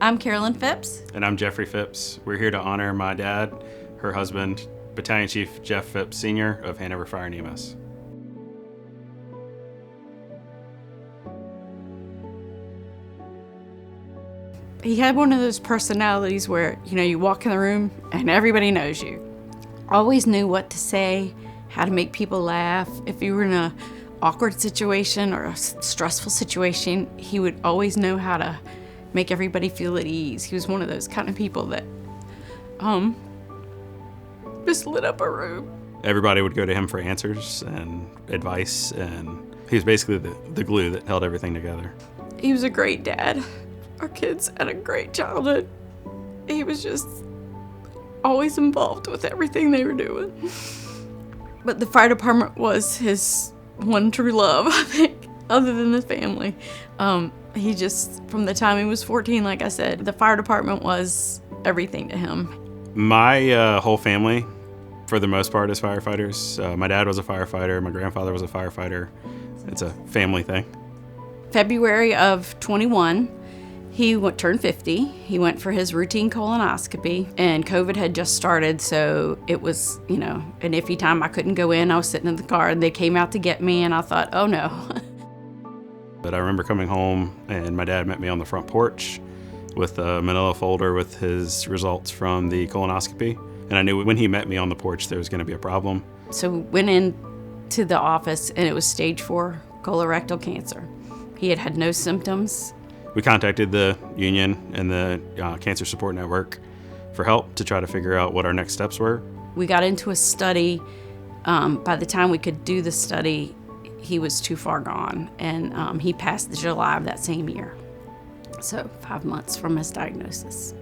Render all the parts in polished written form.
I'm Carolyn Phipps. And I'm Jeffrey Phipps. We're here to honor my dad, her husband, Battalion Chief Jeff Phipps Sr. of Hanover Fire and EMS. He had one of those personalities where, you walk in the room and everybody knows you. Always knew what to say, how to make people laugh. If you were in an awkward situation or a stressful situation, he would always know how to make everybody feel at ease. He was one of those kind of people that just lit up a room. Everybody would go to him for answers and advice, and he was basically the glue that held everything together. He was a great dad. Our kids had a great childhood. He was just always involved with everything they were doing. But the fire department was his one true love, I think, other than the family. He just, from the time he was 14, like I said, the fire department was everything to him. My whole family, for the most part, is firefighters. My dad was a firefighter. My grandfather was a firefighter. It's a family thing. February of 21, he turned 50. He went for his routine colonoscopy, and COVID had just started, so it was, an iffy time. I couldn't go in. I was sitting in the car, and they came out to get me, and I thought, oh no. But I remember coming home, and my dad met me on the front porch with a manila folder with his results from the colonoscopy. And I knew when he met me on the porch there was going to be a problem. So we went in to the office, and it was stage 4 colorectal cancer. He had had no symptoms. We contacted the union and the Cancer Support Network for help to try to figure out what our next steps were. We got into a study. By the time we could do the study, he was too far gone, and he passed the July of that same year. So 5 months from his diagnosis.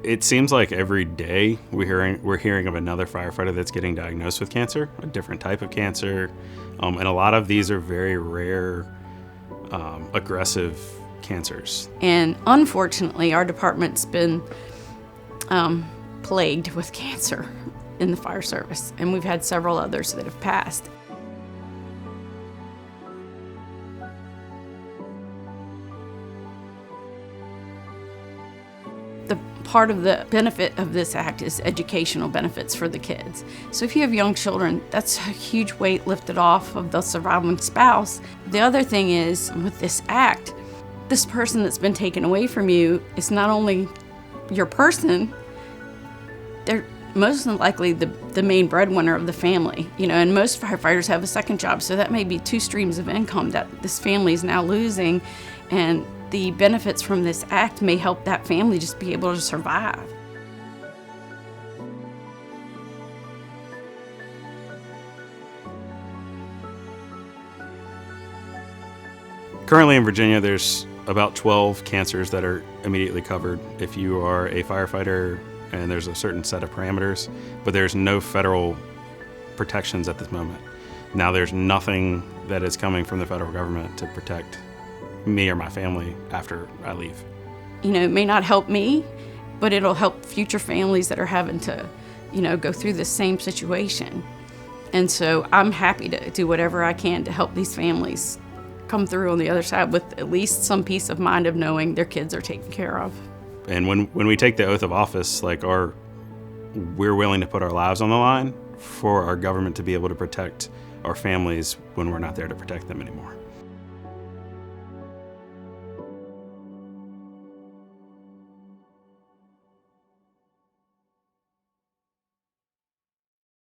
It seems like every day we're hearing of another firefighter that's getting diagnosed with cancer, a different type of cancer, and a lot of these are very rare, aggressive cancers. And unfortunately, our department's been plagued with cancer in the fire service, and we've had several others that have passed. Part of the benefit of this act is educational benefits for the kids. So if you have young children, that's a huge weight lifted off of the surviving spouse. The other thing is, with this act, this person that's been taken away from you is not only your person, they're most likely the main breadwinner of the family. And most firefighters have a second job, so that may be 2 streams of income that this family is now losing, and the benefits from this act may help that family just be able to survive. Currently in Virginia, there's about 12 cancers that are immediately covered if you are a firefighter, and there's a certain set of parameters, but there's no federal protections at this moment. Now there's nothing that is coming from the federal government to protect me or my family after I leave. It may not help me, but it'll help future families that are having to, go through the same situation. And so I'm happy to do whatever I can to help these families come through on the other side with at least some peace of mind of knowing their kids are taken care of. And when we take the oath of office, we're willing to put our lives on the line for our government to be able to protect our families when we're not there to protect them anymore.